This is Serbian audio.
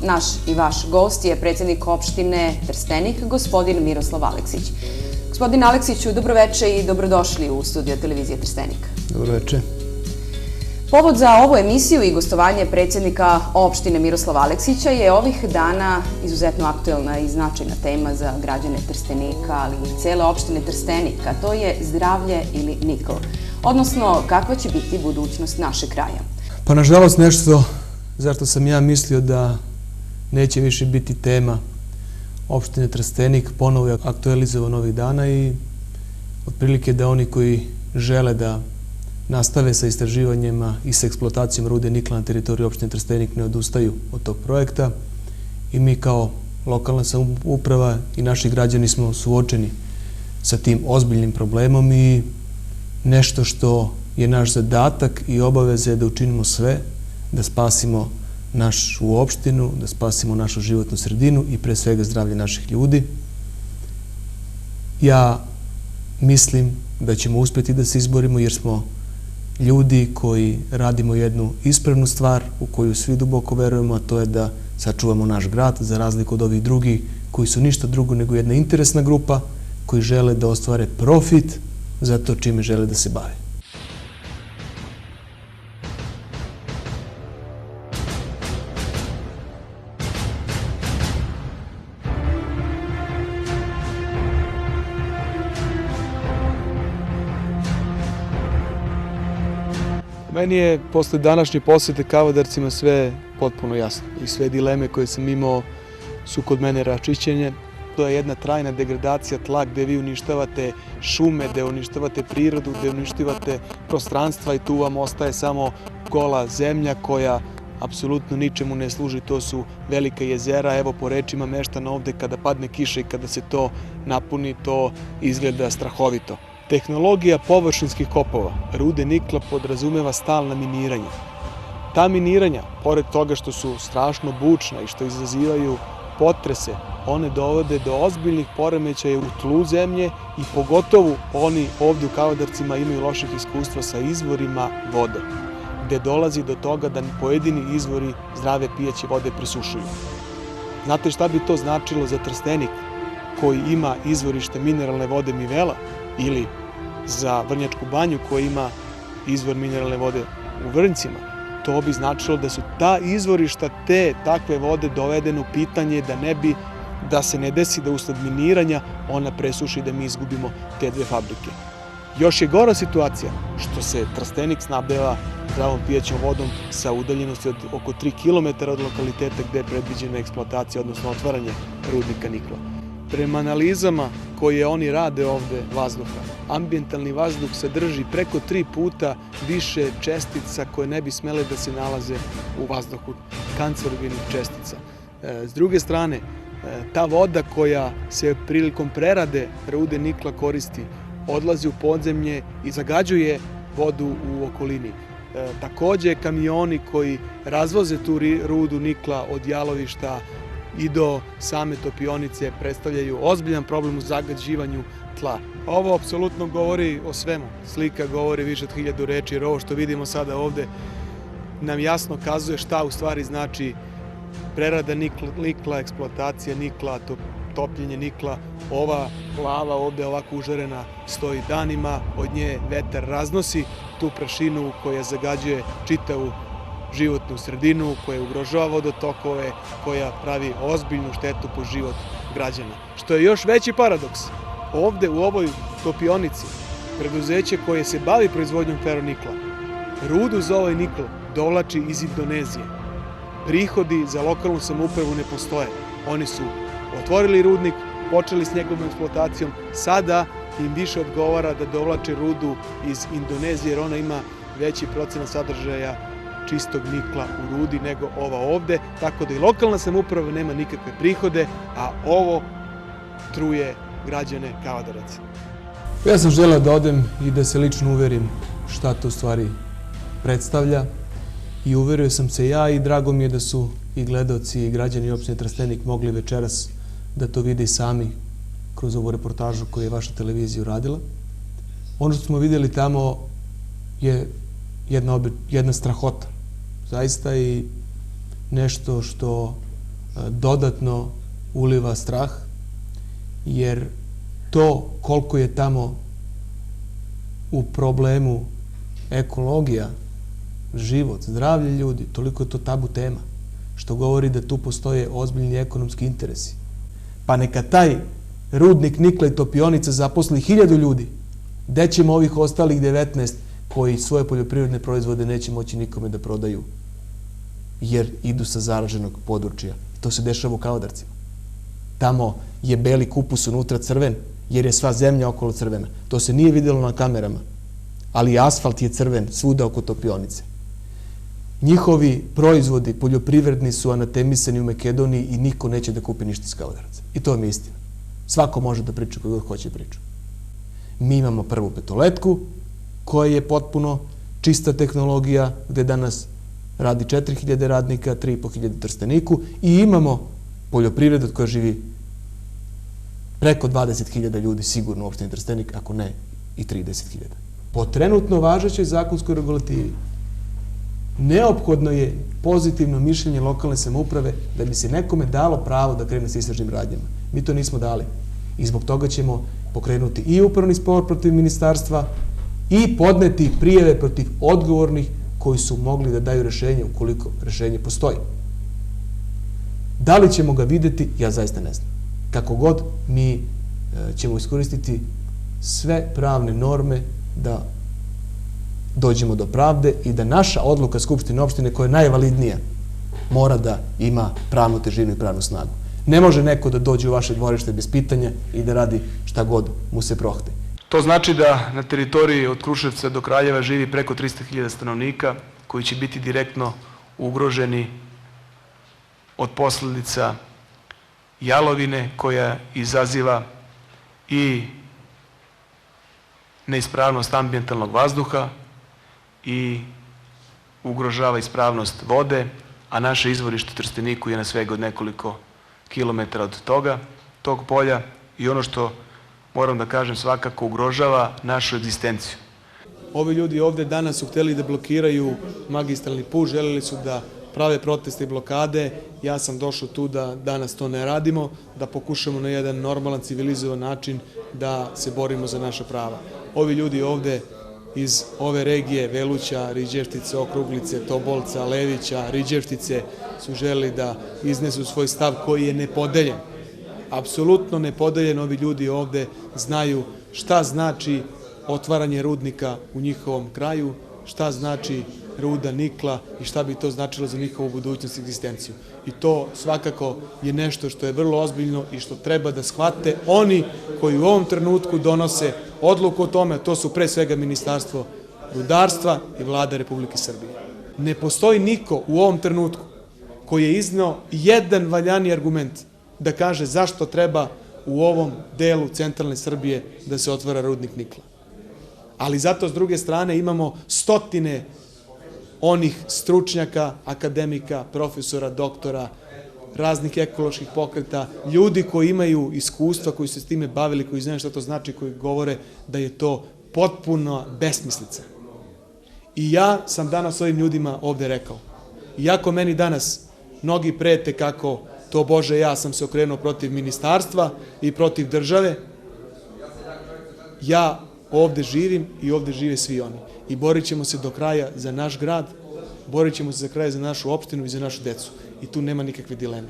naš i vaš gost je predsjednik opštine Trstenik, gospodin Miroslav Aleksić. Gospodin Aleksiću, dobroveče i dobrodošli u studio televizije Trstenik. Dobroveče. Povod za ovu emisiju i gostovanje predsjednika opštine Miroslava Aleksića je ovih dana izuzetno aktuelna i značajna tema za građane Trstenika, ali i cele opštine Trstenik, a to je zdravlje ili nikl, odnosno kakva će biti budućnost našeg kraja. Pa nažalost nešto zašto sam ja mislio da neće više biti tema opštine Trstenik ponovo je aktualizovan ovih dana i otprilike da oni koji žele da nastave sa istraživanjima i sa eksploatacijom rude nikla na teritoriju opštine Trstenik ne odustaju od tog projekta i mi kao lokalna samouprava i naši građani smo suočeni sa tim ozbiljnim problemom i nešto što je naš zadatak i obaveza je da učinimo sve da spasimo našu opštinu, da spasimo našu životnu sredinu i pre svega zdravlje naših ljudi. Ja mislim da ćemo uspjeti da se izborimo jer smo ljudi koji radimo jednu ispravnu stvar u koju svi duboko verujemo, a to je da sačuvamo naš grad za razliku od ovih drugih koji su ništa drugo nego jedna interesna grupa koji žele da ostvare profit za to čime žele da se bave. Meni je posle današnje posete Kavadarcima sve potpuno jasno i sve dileme koje sam imao su kod mene raščišćene. To je jedna trajna degradacija tla gde vi uništavate šume, gde uništavate prirodu, gde uništavate prostranstva i tu vam ostaje samo gola zemlja koja apsolutno ničemu ne služi. To su velika jezera, evo po rečima meštana ovde kada padne kiša i kada se to napuni, to izgleda strahovito. Tehnologija površinskih kopova rude nikla podrazumeva stalna miniranja. Ta miniranja, pored toga što su strašno bučna i što izazivaju potrese, one dovode do ozbiljnih poremećaja u tlu zemlje i pogotovo oni ovdje u Kavadarcima imaju loših iskustva sa izvorima vode, gde dolazi do toga da pojedini izvori zdrave pijaće vode presušuju. Znate šta bi to značilo za Trstenik koji ima izvorište mineralne vode Mivela ili za Vrnjačku banju koja ima izvor mineralne vode u Vrnjcima? To bi značilo da su ta izvorišta te takve vode dovedene u pitanje da se ne desi da usled miniranja ona presuši da mi izgubimo te dve fabrike. Još je gora situacija što se Trstenik snabdeva zdravom pijaćom vodom sa udaljenosti od oko 3 km od lokaliteta gde je predviđena eksploatacija, odnosno otvaranje rudnika nikla. Prema analizama koje oni rade ovde vazduha, ambijentalni vazduh sadrži preko 3 puta više čestica koje ne bi smele da se nalaze u vazduhu, kancerogenih čestica. S druge strane, ta voda koja se prilikom prerade rude nikla koristi, odlazi u podzemlje i zagađuje vodu u okolini. Takođe, kamioni koji razvoze tu rudu nikla od jalovišta i do same topionice predstavljaju ozbiljan problem u zagađivanju tla. Ovo apsolutno govori o svemu. Slika govori više od 1000 reči, jer ovo što vidimo sada ovde nam jasno kazuje šta u stvari znači prerada nikla, eksploatacija nikla, topljenje nikla. Ova lava ovde ovako užarena stoji danima, od nje vetar raznosi tu prašinu koja zagađuje čitavu životnu sredinu, koja ugrožava vodotokove, koja pravi ozbiljnu štetu po život građana. Što je još veći paradoks, ovde u ovoj topionici, preduzeće koje se bavi proizvodnjom feronikla, rudu za ovaj nikl dovlači iz Indonezije. Prihodi za lokalnu samoupravu ne postoje. Oni su otvorili rudnik, počeli s njegovom eksploatacijom, sada im više odgovara da dovlače rudu iz Indonezije jer ona ima veći procenat sadržaja čistog nikla u rudi nego ova ovde, tako da i lokalna samouprava nema nikakve prihode, a ovo truje građane Kavadaraca. Ja sam želeo da odem i da se lično uverim šta to u stvari predstavlja i uverio sam se ja i drago mi je da su i gledaoci i građani opštine Trstenik mogli večeras da to vide i sami kroz ovu reportažu koju je vaša televizija uradila. Ono što smo vidjeli tamo je jedna strahota. Zaista i nešto što dodatno uliva strah, jer to koliko je tamo u problemu ekologija, život, zdravlje ljudi, toliko je to tabu tema, što govori da tu postoje ozbiljni ekonomski interesi. Pa neka taj rudnik nikla i topionica zaposli 1000 ljudi, gde ćemo ovih ostalih 19 koji svoje poljoprivredne proizvode neće moći nikome da prodaju, jer idu sa zaraženog područja. To se dešava u Kavadarcima. Tamo je beli kupus unutra crven, jer je sva zemlja okolo crvena. To se nije vidjelo na kamerama, ali asfalt je crven svuda oko topionice. Njihovi proizvodi poljoprivredni su anatemisani u Makedoniji i niko neće da kupi ništa iz Kavadaraca. I to je istina. Svako može da priča koji god hoće priču. Mi imamo prvu petoletku, koja je potpuno čista tehnologija, gde danas radi 4000 radnika, 3500 u Trsteniku, i imamo poljoprivredu od koja živi preko 20.000 ljudi sigurno u opštini Trstenik, ako ne i 30.000. Po trenutno važećoj zakonskoj regulativi neophodno je pozitivno mišljenje lokalne samouprave da bi se nekome dalo pravo da krene sa istražnim radnjama. Mi to nismo dali i zbog toga ćemo pokrenuti i upravni spor protiv ministarstva i podneti prijave protiv odgovornih koji su mogli da daju rešenje ukoliko rešenje postoji. Da li ćemo ga videti, ja zaista ne znam. Kako god, mi ćemo iskoristiti sve pravne norme da dođemo do pravde i da naša odluka Skupštine opštine, koja je najvalidnija, mora da ima pravnu težinu i pravnu snagu. Ne može neko da dođe u vaše dvorište bez pitanja i da radi šta god mu se prohte. To znači da na teritoriji od Kruševca do Kraljeva živi preko 300.000 stanovnika koji će biti direktno ugroženi od posledica jalovine koja izaziva i neispravnost ambijentalnog vazduha i ugrožava ispravnost vode, a naše izvorište u Trsteniku je na svega od nekoliko kilometara od tog polja, i ono što moram da kažem svakako ugrožava našu egzistenciju. Ovi ljudi ovde danas su hteli da blokiraju magistralni put, želeli su da prave proteste i blokade. Ja sam došao tu da danas to ne radimo, da pokušamo na jedan normalan, civilizovan način da se borimo za naša prava. Ovi ljudi ovde iz ove regije, Veluća, Riđevštice, Okruglice, Tobolca, Levića, Riđevštice, su želeli da iznesu svoj stav koji je nepodeljen. Apsolutno nepodeljen. Ovi ljudi ovde znaju šta znači otvaranje rudnika u njihovom kraju, šta znači ruda nikla i šta bi to značilo za njihovu budućnost i egzistenciju. I to svakako je nešto što je vrlo ozbiljno i što treba da shvate oni koji u ovom trenutku donose odluku o tome, to su pre svega Ministarstvo rudarstva i Vlada Republike Srbije. Ne postoji niko u ovom trenutku koji je izneo jedan valjani argument da kaže zašto treba u ovom delu centralne Srbije da se otvara rudnik nikla. Ali zato s druge strane imamo stotine onih stručnjaka, akademika, profesora, doktora, raznih ekoloških pokreta, ljudi koji imaju iskustva, koji se s time bavili, koji znaju šta to znači, koji govore da je to potpuno besmislica. I ja sam danas ovim ljudima ovde rekao, iako meni danas mnogi prete kako to Bože, ja sam se okrenuo protiv ministarstva i protiv države, ja ovde živim i ovde žive svi oni. I borit ćemo se do kraja za naš grad, borit ćemo se za kraj za našu opštinu i za našu decu. I tu nema nikakve dileme.